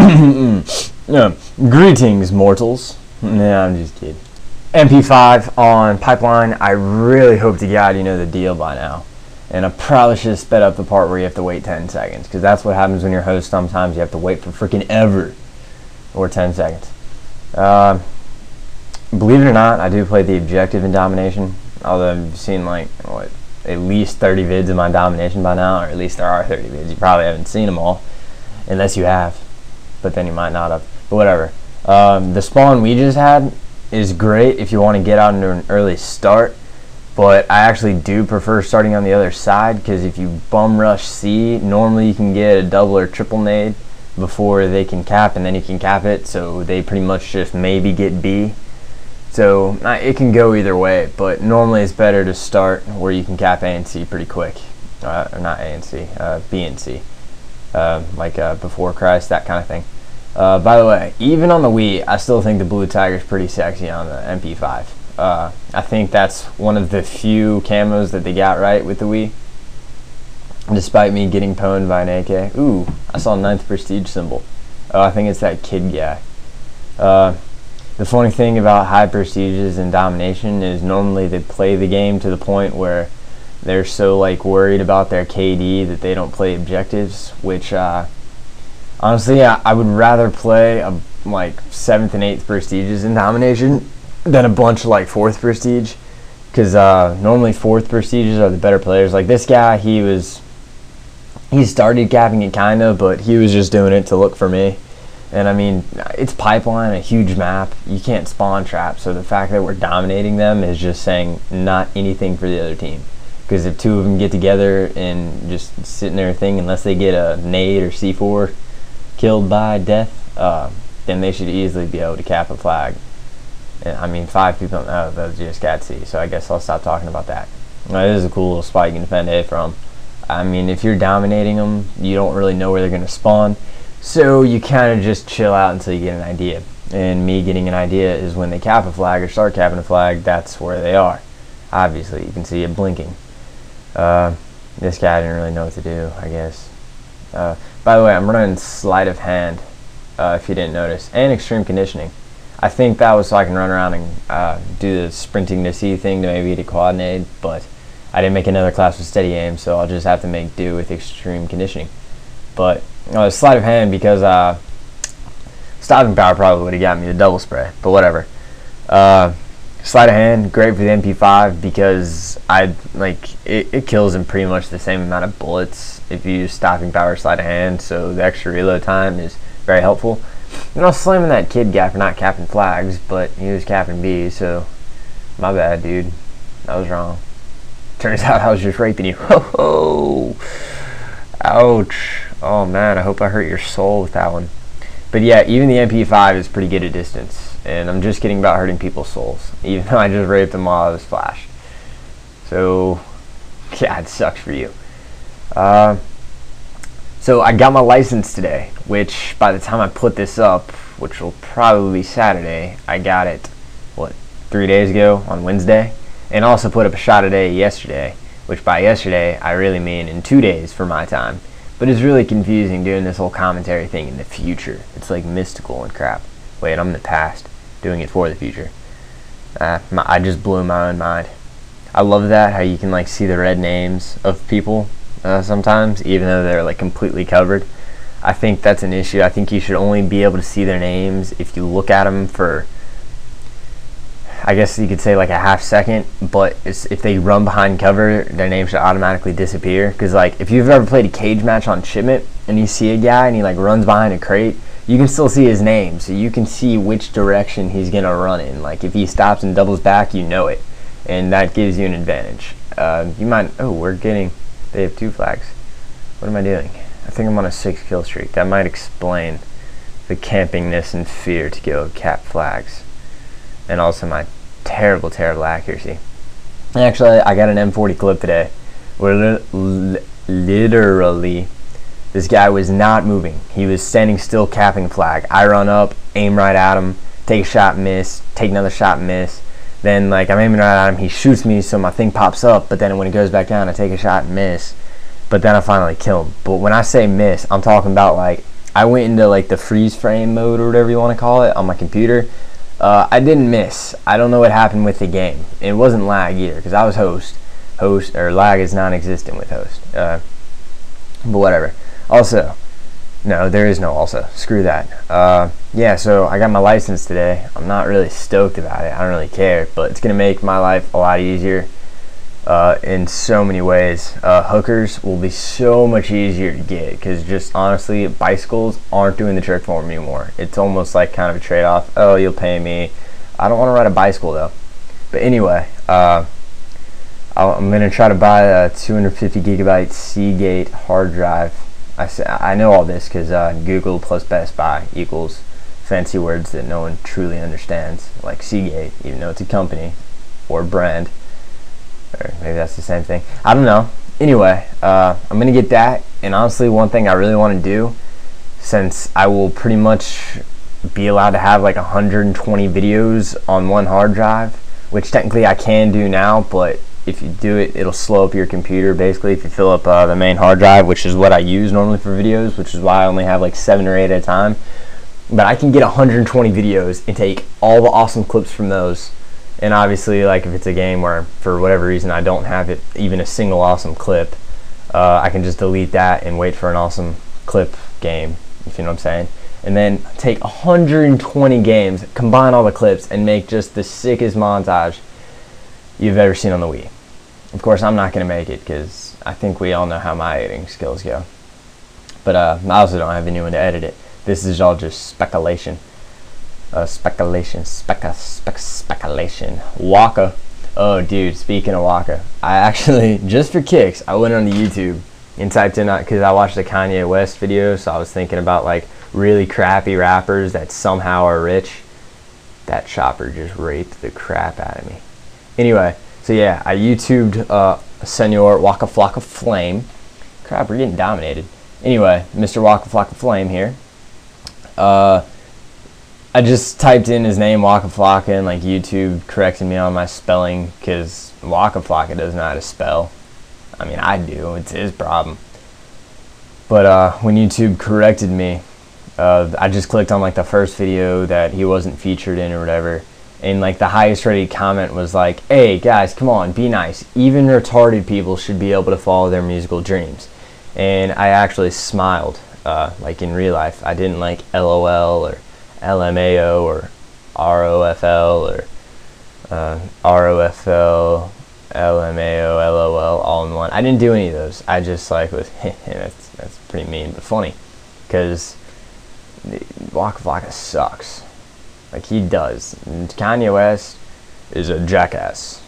No, greetings, mortals. Nah, I'm just kidding. mp5 on pipeline. I really hope to God you know the deal by now. And I probably should have sped up the part where you have to wait 10 seconds, because that's what happens when you're host. Sometimes you have to wait for freaking ever, or 10 seconds. Believe it or not, I do play the objective in domination, although I've seen like, what, at least 30 vids of my domination by now, or at least there are 30 vids. You probably haven't seen them all, unless you have, but then you might not have, but whatever. The spawn we just had is great if you want to get out into an early start, but I actually do prefer starting on the other side, because if you bum rush C, normally you can get a double or triple nade before they can cap, and then you can cap it, so they pretty much just maybe get B. So it can go either way, but normally it's better to start where you can cap A and C pretty quick. Or not A and C, B and C. Before Christ, that kind of thing. By the way, even on the Wii, I still think the blue tiger is pretty sexy on the mp5. I think that's one of the few camos that they got right with the Wii, despite me getting pwned by an AK. Ooh, I saw 9th prestige symbol. Oh, I think it's that kid guy. The funny thing about high prestiges in domination is normally they play the game to the point where they're so like worried about their KD that they don't play objectives, which honestly I would rather play like 7th and 8th prestiges in domination than a bunch of like 4th prestige, because normally 4th prestiges are the better players. Like this guy, he started capping it kinda, but he was just doing it to look for me. And I mean, it's pipeline, a huge map. You can't spawn trap, so the fact that we're dominating them is just saying not anything for the other team. Because if two of them get together and just sit in their thing, unless they get a nade or C4 killed by death, then they should easily be able to cap a flag. And, I mean, 5 people, oh, that's just cat C, so I guess I'll stop talking about that. This is a cool little spot you can defend A from. I mean, if you're dominating them, you don't really know where they're going to spawn. So you kind of just chill out until you get an idea. And me getting an idea is when they cap a flag or start capping a flag, that's where they are. Obviously, you can see it blinking. This guy didn't really know what to do, I guess. By the way, I'm running sleight of hand, if you didn't notice, and extreme conditioning. I think that was so I can run around and do the sprinting to C thing to maybe get a quad nade, but I didn't make another class with steady aim, so I'll just have to make do with extreme conditioning. But sleight of hand, because stopping power probably would have got me the double spray, but whatever. Sleight of hand, great for the mp5, because it kills in pretty much the same amount of bullets if you use stopping power, sleight of hand, so the extra reload time is very helpful. And I was slamming that kid guy for not capping flags, but he was capping B, so my bad, dude. I was wrong. Turns out I was just raping you. Ho ho! Ouch. Oh man, I hope I hurt your soul with that one. But yeah, even the mp5 is pretty good at distance, and I'm just kidding about hurting people's souls, even though I just raped them while I was flashed. So yeah, it sucks for you. So I got my license today, which by the time I put this up, which will probably be Saturday, I got it, what, 3 days ago on Wednesday, and also put up a shot a day yesterday, which by yesterday I really mean in 2 days for my time. But it's really confusing doing this whole commentary thing in the future. It's like mystical and crap. Wait, I'm in the past, doing it for the future. I just blew my own mind. I love that, how you can like see the red names of people sometimes, even though they're like completely covered. I think that's an issue. I think you should only be able to see their names if you look at them for, I guess you could say, like a half second, but if they run behind cover, their name should automatically disappear. Because like if you've ever played a cage match on shipment and you see a guy and he like runs behind a crate, you can still see his name, so you can see which direction he's gonna run in. Like if he stops and doubles back, you know it, and that gives you an advantage. You might, oh, they have 2 flags. What am I doing? I think I'm on a 6 kill streak. That might explain the campingness and fear to go cap flags, and also my terrible accuracy. Actually, I got an M40 clip today where literally this guy was not moving. He was standing still capping flag. I run up, aim right at him, take a shot, miss, take another shot, miss. Then like I'm aiming right at him, he shoots me, so my thing pops up, but then when it goes back down, I take a shot and miss. But then I finally kill him. But when I say miss, I'm talking about like I went into like the freeze frame mode or whatever you want to call it on my computer. I didn't miss. I don't know what happened with the game. It wasn't lag either because I was host, or lag is non-existent with host. But whatever. Also, no, there is no also. Screw that. Yeah, so I got my license today. I'm not really stoked about it. I don't really care, but it's gonna make my life a lot easier in so many ways. Hookers will be so much easier to get because just honestly, bicycles aren't doing the trick for me anymore. It's almost like kind of a trade-off. Oh, you'll pay me. I don't want to ride a bicycle though. But anyway, I'm gonna try to buy a 250 gigabyte Seagate hard drive. I know all this because Google plus Best Buy equals fancy words that no one truly understands, like Seagate, even though it's a company or brand. Or maybe that's the same thing. I don't know. Anyway, I'm gonna get that. And honestly, one thing I really want to do, since I will pretty much be allowed to have like 120 videos on one hard drive, which technically I can do now, but if you do it, it'll slow up your computer. Basically, if you fill up the main hard drive, which is what I use normally for videos, which is why I only have like 7 or 8 at a time. But I can get 120 videos and take all the awesome clips from those. And obviously, like if it's a game where for whatever reason I don't have it, even a single awesome clip, I can just delete that and wait for an awesome clip game, if you know what I'm saying. And then take 120 games, combine all the clips, and make just the sickest montage you've ever seen on the Wii. Of course, I'm not going to make it because I think we all know how my editing skills go. But I also don't have anyone to edit it. This is all just speculation. Speculation. Waka. Oh, dude, speaking of Waka, I actually, just for kicks, I went onto YouTube and typed in, because I watched the Kanye West video, so I was thinking about like really crappy rappers that somehow are rich. That chopper just raped the crap out of me. Anyway, so yeah, I YouTubed Senor Waka Flocka Flame. Crap, we're getting dominated. Anyway, Mr. Waka Flocka Flame here. I just typed in his name, Waka Flocka, and like YouTube corrected me on my spelling because Waka Flocka doesn't know how to spell. I mean, I do. It's his problem. But when YouTube corrected me, I just clicked on like the first video that he wasn't featured in or whatever. And like the highest rated comment was like, hey guys, come on, be nice. Even retarded people should be able to follow their musical dreams. And I actually smiled, like in real life. I didn't like LOL or LMAO or ROFL or ROFL, LMAO, LOL all in one. I didn't do any of those. I just like was, that's pretty mean but funny. Because Waka Flocka sucks. Like he does. And Kanye West is a jackass.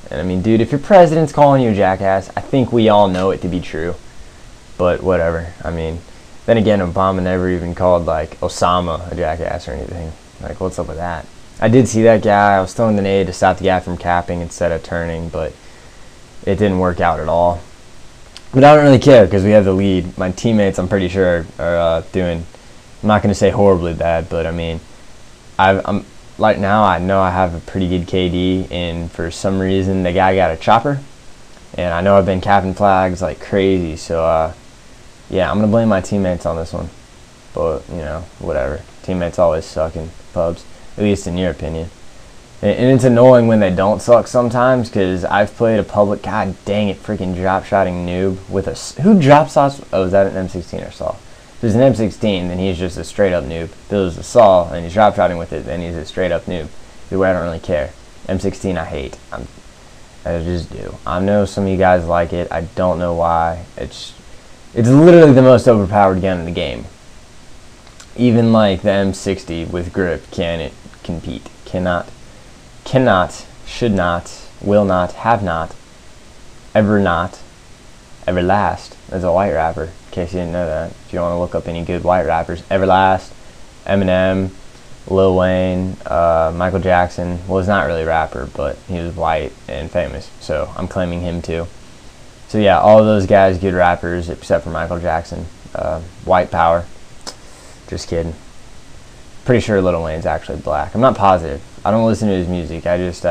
And I mean, dude, if your president's calling you a jackass, I think we all know it to be true. But whatever. I mean, then again, Obama never even called like Osama a jackass or anything. Like, what's up with that? I did see that guy. I was throwing the nade to stop the guy from capping instead of turning, but it didn't work out at all. But I don't really care because we have the lead. My teammates, I'm pretty sure, are doing, I'm not going to say horribly bad, but I mean, I'm right now I know I have a pretty good KD, and for some reason the guy got a chopper, and I know I've been capping flags like crazy, so yeah, I'm gonna blame my teammates on this one. But you know, whatever. Teammates always suck in pubs, at least in your opinion. And it's annoying when they don't suck sometimes, because I've played a public, god dang it, freaking drop shotting noob with a, who drop shots? Oh, is that an M16 or saw? If it's an M16, then he's just a straight up noob. If it was a saw and he's drop shotting with it, then he's a straight up noob. Either way, I don't really care. M16 I hate. I just do. I know some of you guys like it. I don't know why. It's literally the most overpowered gun in the game. Even like the M60 with grip can't compete. Cannot, should not, will not, have not, ever last. As a white rapper, in case you didn't know that. If you want to look up any good white rappers, Everlast, Eminem, Lil Wayne, Michael Jackson. Well, he's not really a rapper, but he was white and famous, so I'm claiming him too. So yeah, all of those guys good rappers except for Michael Jackson. White power. Just kidding. Pretty sure Lil Wayne's actually black. I'm not positive. I don't listen to his music. I just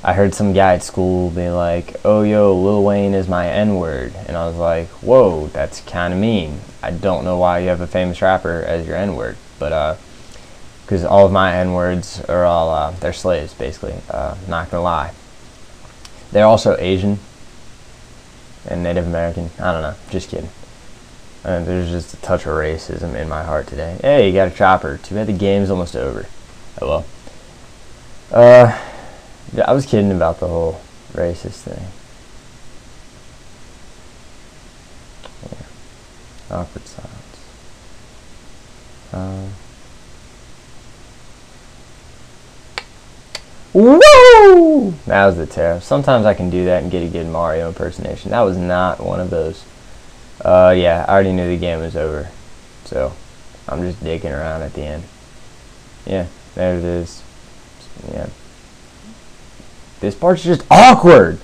I heard some guy at school be like, "Oh yo, Lil Wayne is my N-word," and I was like, "Whoa, that's kind of mean." I don't know why you have a famous rapper as your N-word, but because all of my N-words are all they're slaves basically. Not gonna lie. They're also Asian and Native American. I don't know, just kidding. There's just a touch of racism in my heart today. Hey, you got a chopper. Too bad the game's almost over. Oh well. Yeah, I was kidding about the whole racist thing. Yeah. Awkward silence. Woo! That was the tariff. Sometimes I can do that and get a good Mario impersonation. That was not one of those. Yeah, I already knew the game was over. So, I'm just dicking around at the end. Yeah, there it is. Yeah. This part's just awkward!